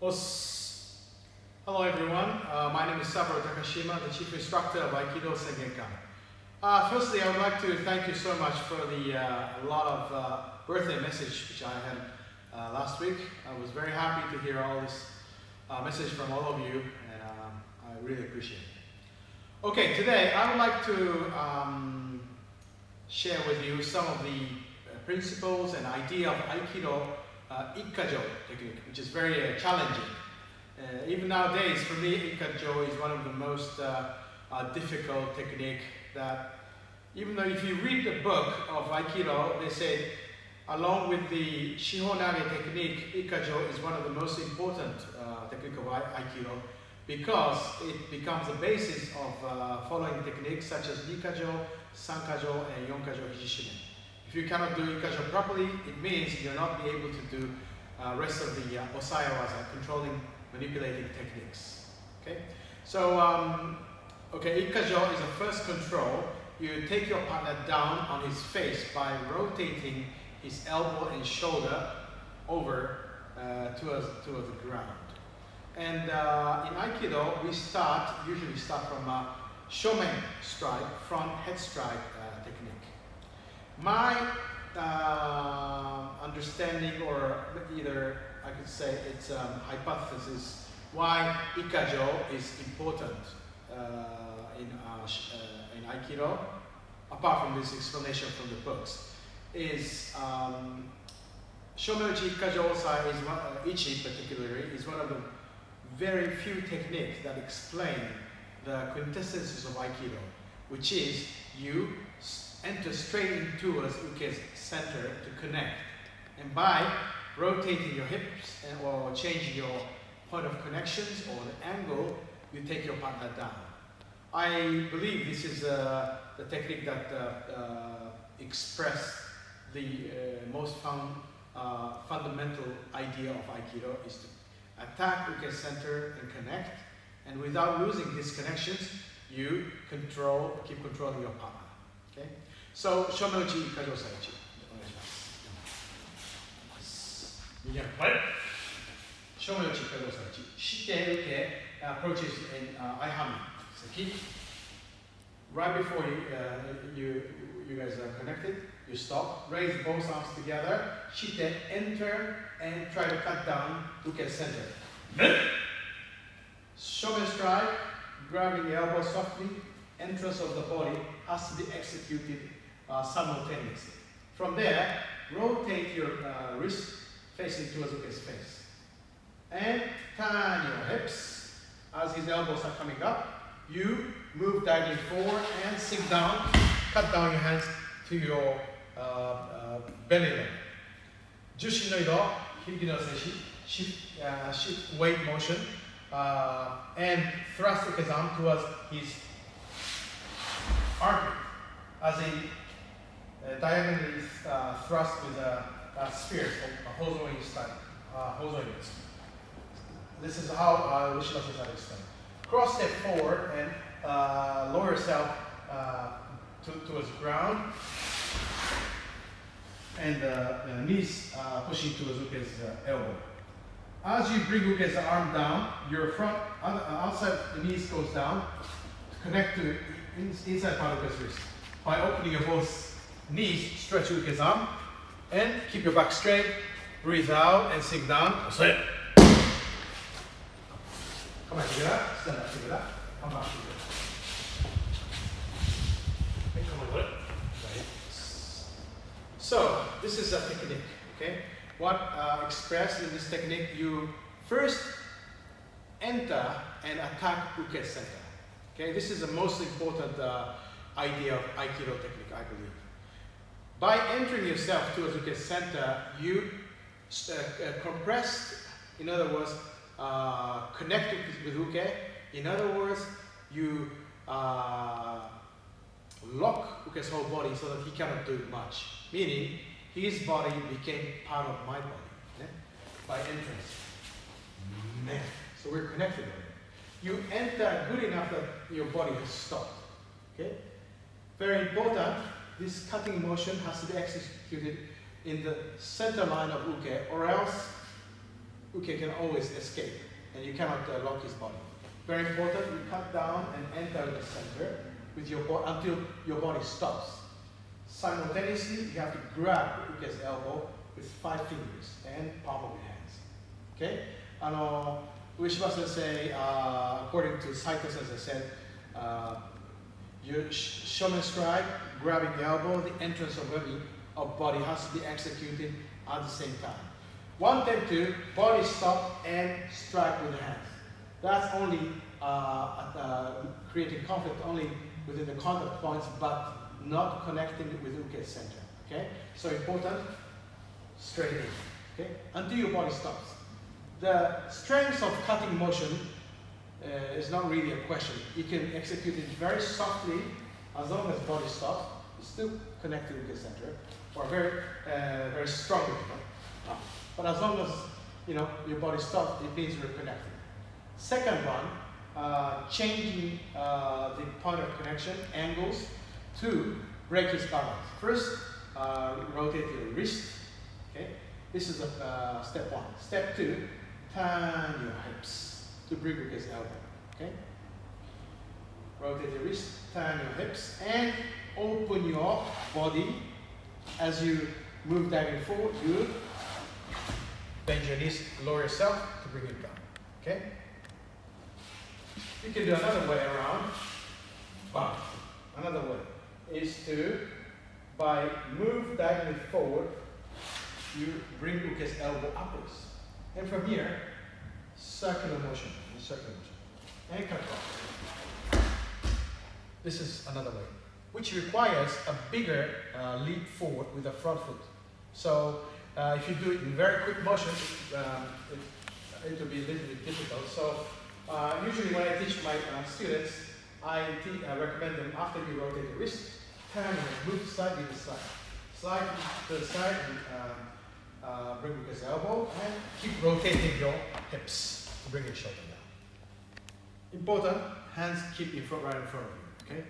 Hello everyone, my name is Saburo Takashima, the Chief Instructor of Aikido Sengenkan. Firstly, I would like to thank you so much for the lot of birthday message which I had last week. I was very happy to hear all this message from all of you, and I really appreciate it. Okay, today I would like to share with you some of the principles and idea of Aikido Ikkajyo technique, which is very challenging. Even nowadays, for me, Ikkajyo is one of the most difficult technique that, even though if you read the book of Aikido, they say, along with the Shihonage technique, Ikkajyo is one of the most important technique of Aikido because it becomes the basis of following techniques such as Nikajyo, Sankajyo, and Yonkajyo Hijishime. If you cannot do Ikkajyo properly, it means you'll not be able to do rest of the Osae waza, controlling, manipulating techniques. Okay, so Ikkajyo is a first control. You take your partner down on his face by rotating his elbow and shoulder over towards the ground. And in Aikido, we usually start from Shomen strike, front head strike technique. My understanding, or either I could say it's hypothesis, why Ikkajyo is important in Aikido, apart from this explanation from the books, is Shomen Uchi Ikkajyo Osae Ichi particularly is one of the very few techniques that explain the quintessence of Aikido, which is you enter straight into towards Uke's center to connect, and by rotating your hips or changing your point of connections or the angle, you take your partner down. I believe this is the technique that expresses the most fundamental idea of Aikido, is to attack Uke's center and connect, and without losing these connections, you keep controlling your partner. Okay? So, Shomen Uchi Ikkajyo Osae Ichi. 正面打ち可動作1して受け approaches in Aihami. Right before you guys are connected, you stop, raise both arms together, shite, enter, and try to cut down Uke's center. Shomen strike, grabbing the elbow softly, entrance of the body has to be executed simultaneously. From there, rotate your wrist facing towards Uke's face. And turn your hips as his elbows are coming up. You move diagonally forward and sink down. Cut down your hands to your belly line. Jushin no ido, Hiki no Seshi, shift weight motion, and thrust Uke's arm towards his armpit, as in diagonally thrust with a spear, a hosoi style, hosoi. This is how Ushino-sensei explained. Cross step forward and lower yourself towards the ground, and knees pushing towards Uke's elbow. As you bring Uke's arm down, your front outside the knees goes down to connect to inside part of Uke's wrist. By opening your both knees, stretch Uke's arm, and keep your back straight. Breathe out and sink down. Osae. Come back together. Stand up together. Come back together. And come on, right. So this is a technique. Okay. What expressed in this technique? You first enter and attack Uke's center. Okay. This is the most important idea of Aikido technique, I believe. By entering yourself towards Uke's center, you compress, in other words, connect with Uke. In other words, you lock Uke's whole body so that he cannot do much. Meaning, his body became part of my body, okay? By entrance. So we're connected already. You enter good enough that your body has stopped. Okay? Very important. This cutting motion has to be executed in the center line of Uke, or else Uke can always escape, and you cannot lock his body. Very important, you cut down and enter the center with your body until your body stops. Simultaneously, you have to grab Uke's elbow with 5 fingers and palm of your hands. Okay? Ueshiba Sensei, according to Saito Sensei, said, your Shomen strike, grabbing the elbow, the entrance of body has to be executed at the same time. 1 step 2, body stop and strike with the hands. That's only creating conflict only within the contact points, but not connecting with Uke's center. Okay? So important, straight in. Okay? Until your body stops. The strength of cutting motion is not really a question. You can execute it very softly as long as body stops. You still connect to Uke's center, or very strongly. But as long as your body stops, it means you're connected. Second one, changing the point of connection angles to break his balance. First, rotate your wrist. Okay, this is step 1. Step 2, turn your hips to bring Uke's elbow. Okay, rotate your wrist, turn your hips, and open your body as you move diving forward. You bend your knees, lower yourself to bring it down. Okay. You can do another way around. But another way is to, by move diagonally forward, you bring Uke's elbow upwards. And from here, circular motion, and cut off. This is another way, which requires a bigger leap forward with the front foot. So if you do it in very quick motion, it will be a little bit difficult. So usually when I teach my students, I recommend them after you rotate the wrist, turn and move slightly to the side. Slide to the side and bring Uke's elbow and keep rotating your hips to bring your shoulder down. Important, hands keep right in front of you, okay?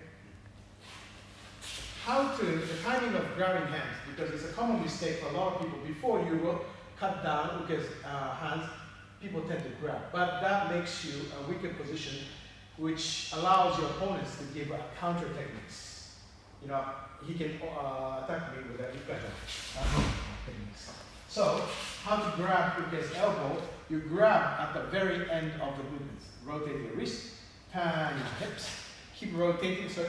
The timing of grabbing hands, because it's a common mistake for a lot of people. Before you will cut down Uke's hands, people tend to grab. But that makes you a weaker position, which allows your opponents to give counter techniques. He can attack me with a Ikkajyo techniques. So, how to grab Uke's elbow? You grab at the very end of the movements. Rotate your wrist, turn your hips, keep rotating. So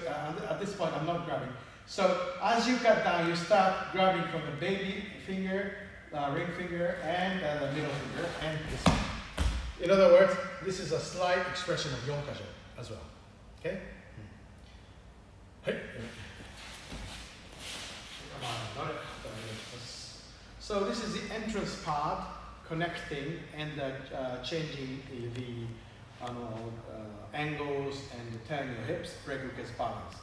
at this point, I'm not grabbing. So as you cut down, you start grabbing from the baby finger, ring finger, and the middle finger, and this one. In other words, this is a slight expression of Yonkajyo as well. Okay? Hey. So this is the entrance part, connecting and changing the angles and turn your hips, break Uke's balance.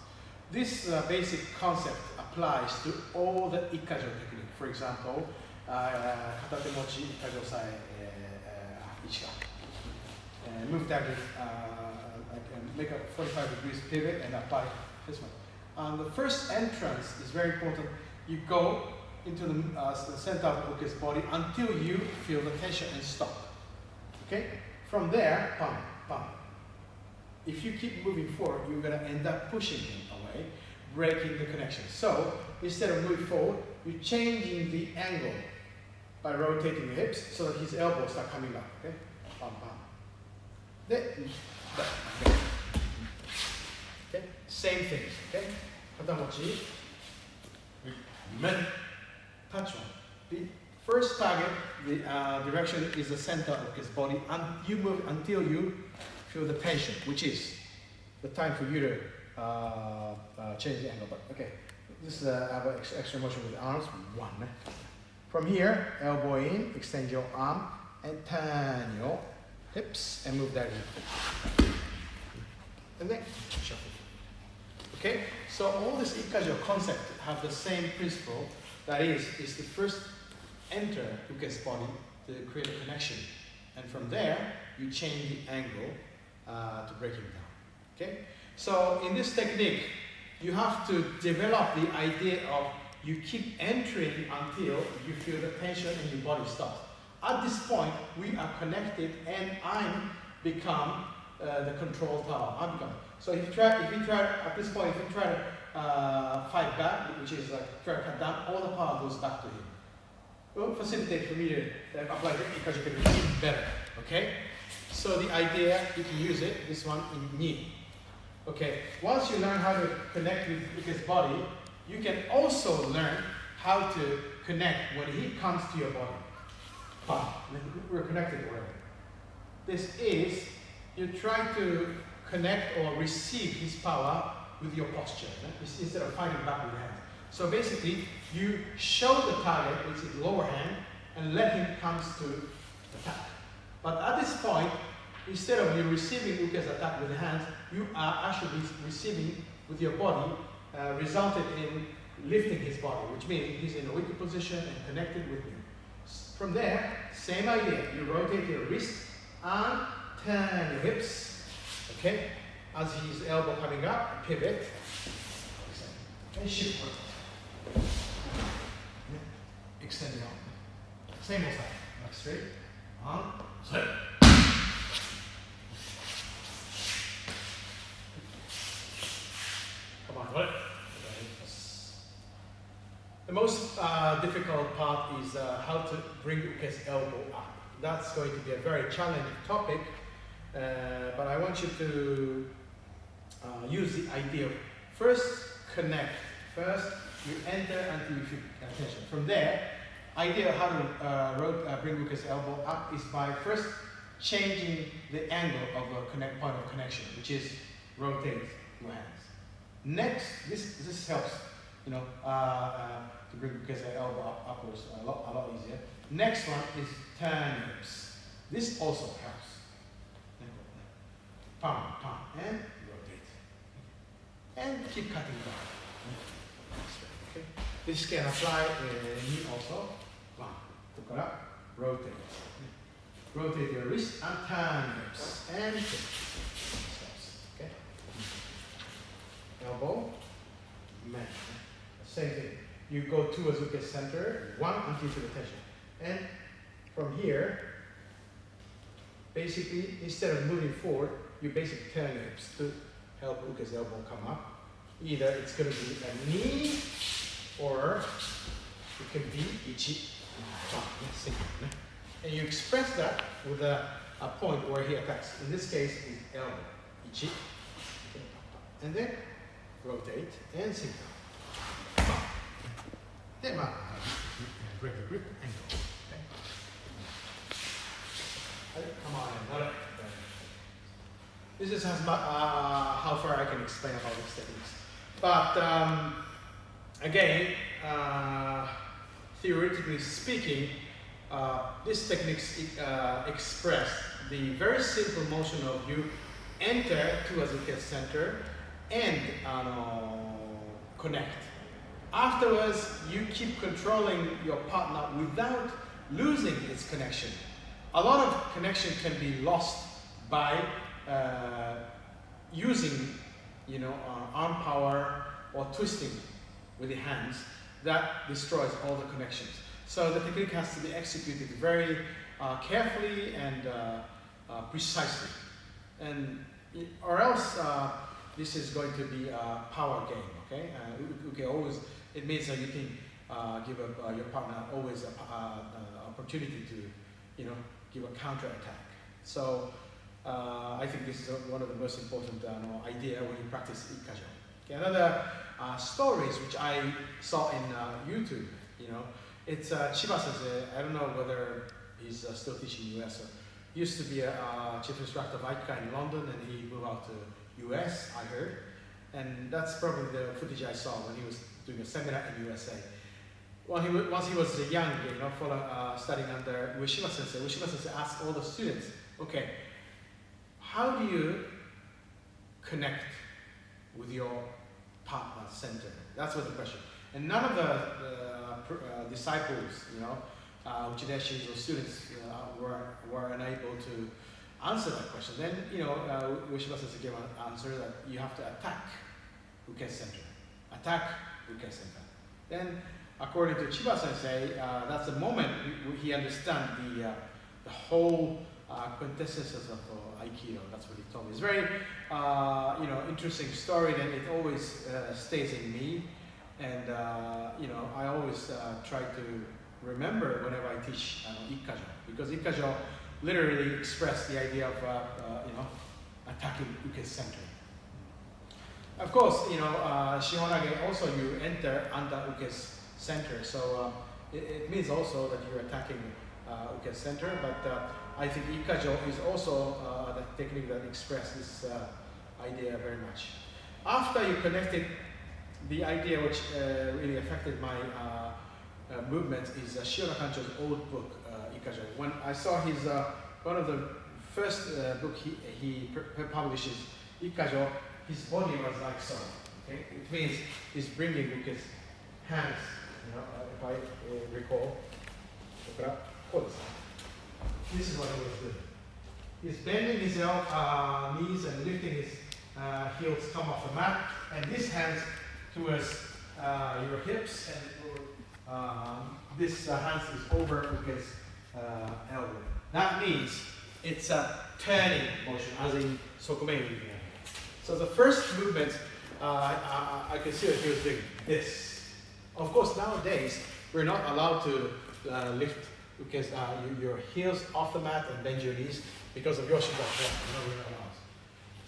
This basic concept applies to all the Ikkajyo technique. For example, Katate Mochi Ikkajyo Osae Ichika. Move that I can make a 45 degrees pivot and apply this one. The first entrance is very important. You go into the center of Uke's body until you feel the tension and stop. Okay? From there, pump, pump. If you keep moving forward, you're going to end up pushing him away, breaking the connection. So, instead of moving forward, you're changing the angle by rotating the hips so that his elbows start coming up. Okay? Pump, pump. Okay? Same thing. Okay? Katamochi. Touch one. The first target, the direction is the center of his body, and you move until you feel the tension, which is the time for you to change the angle. But okay, this is I have extra motion with the arms. 1. From here, elbow in, extend your arm, and turn your hips and move that in. And then shuffle. Okay, so all this Ikkajyo concept have the same principle. That is to first enter Uke's body to create a connection. And from there, you change the angle to break him down. Okay? So in this technique, you have to develop the idea of you keep entering until you feel the tension and your body stops. At this point, we are connected, and I'm become the control tower. I become. So if you try at this point, if you try to fight back, which is like try to cut down, all the power goes back to him. It will facilitate for me to apply it because you can even better. Okay. So the idea, you can use it. This one in knee. Okay. Once you learn how to connect with his body, you can also learn how to connect when he comes to your body. Fine. We're connected already. This is, you try to connect or receive his power with your posture, instead of fighting back with the hands. So basically, you show the target, which is lower hand, and let him come to attack. But at this point, instead of you receiving Uke's attack with the hands, you are actually receiving with your body, resulted in lifting his body, which means he's in a weaker position and connected with you. From there, same idea. You rotate your wrist and turn your hips. Okay? As his elbow coming up, pivot. And shift forward. Extend your arm. Same old side. Back straight. On. Straight. Come on, hold it. The most difficult part is how to bring Uke's elbow up. That's going to be a very challenging topic, but I want you to use the idea of first connect. First, you enter until you feel attention. From there, idea of how to bring Uke's elbow up is by first changing the angle of a point of connection, which is rotate your hands. Next, this helps. To bring Uke's elbow upwards a lot easier. Next one is turn hips. This also helps. Palm, and rotate. And keep cutting down. Okay. This can apply knee also. One, rotate. Rotate your wrist and turn hips. And okay. Elbow, man. Same thing. You go towards Uke's center, one until you feel the tension. And from here, basically, instead of moving forward, you basically turn your hips to help Uke's elbow come up. Either it's going to be a knee, or it can be ichi. And you express that with a point where he attacks. In this case, is elbow, ichi. And then rotate and sink down. Break the grip and go. Okay. Come on, another. This is how far I can explain about these techniques. But again, theoretically speaking, these techniques express the very simple motion of you enter towards the center and connect. Afterwards, you keep controlling your partner without losing its connection. A lot of connection can be lost by using, arm power or twisting with the hands. That destroys all the connections. So the technique has to be executed very carefully and precisely, or else this is going to be a power game. Okay, always. It means that you can give your partner always an opportunity to, give a counter attack. So I think this is one of the most important idea when you practice Ikkajyo. Okay, another stories which I saw in YouTube. It's Chiba Sensei. I don't know whether he's still teaching in US. He used to be a chief instructor of Aikido in London, and he moved out to US. I heard, and that's probably the footage I saw when he was doing a seminar in USA. Once he was young, studying under Ueshiba Sensei. Ueshiba Sensei asked all the students, okay, how do you connect with your partner center? That's what the question. And none of the disciples, Uchideshis or students were unable to answer that question. Then, Ueshiba Sensei gave an answer that you have to attack Uke's center. Attack Uke's center. Then according to Chiba Sensei, that's the moment he understands the whole quintessences of Aikido. That's what he told me. It's very interesting story, and it always stays in me. And I always try to remember whenever I teach Ikkajyo, because Ikkajyo literally express the idea of attacking Uke's center. Of course, Shihonage also you enter under Uke's center, so it means also that you're attacking Uke's center. But I think Ikkajyo is also the technique that expresses this idea very much. After you connected the idea which really affected my movement is Shio Kancho's old book, Ikkajyo. When I saw his one of the first book he publishes, Ikkajyo, his body was like so. Okay? It means he's bringing his hands, if I recall. This is what he was doing. He's bending his knees and lifting his heels come off the mat, and this hands towards your hips, and this hands is over his elbow. That means it's a turning motion, as in sokumen. So the first movement, I can see that he was doing this. Of course, nowadays we're not allowed to lift because your heels off the mat and bend your knees because of Yoshi's we're not allowed.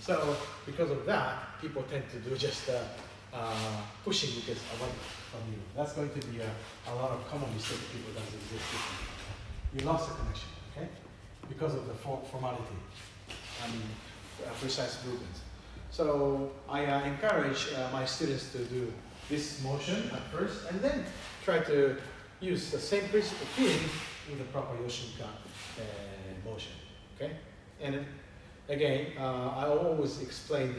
So because of that, people tend to do just pushing because away from you. That's going to be a lot of common mistake people does exist. You lost the connection, okay? Because of the formality, precise movements. So I encourage my students to do this motion at first, and then try to use the same principle feeling with the proper Yoshinkan motion, okay? And again, I always explain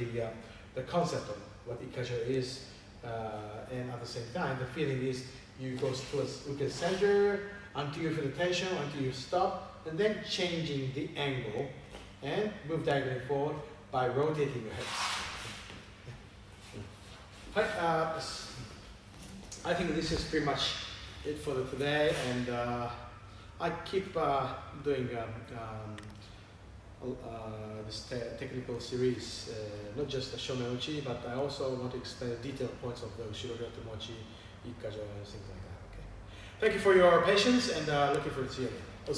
the concept of what Ikkajyo is, and at the same time, the feeling is you go towards Uke's center until you feel the tension, until you stop, and then changing the angle and move diagonally forward by rotating your hips. I think this is pretty much it for today, and I keep doing this technical series, not just the Shomen Uchi, but I also want to explain the detailed points of the Ushiro Mochi, Ikkajyo, and things like that. Okay. Thank you for your patience, and looking forward to seeing you.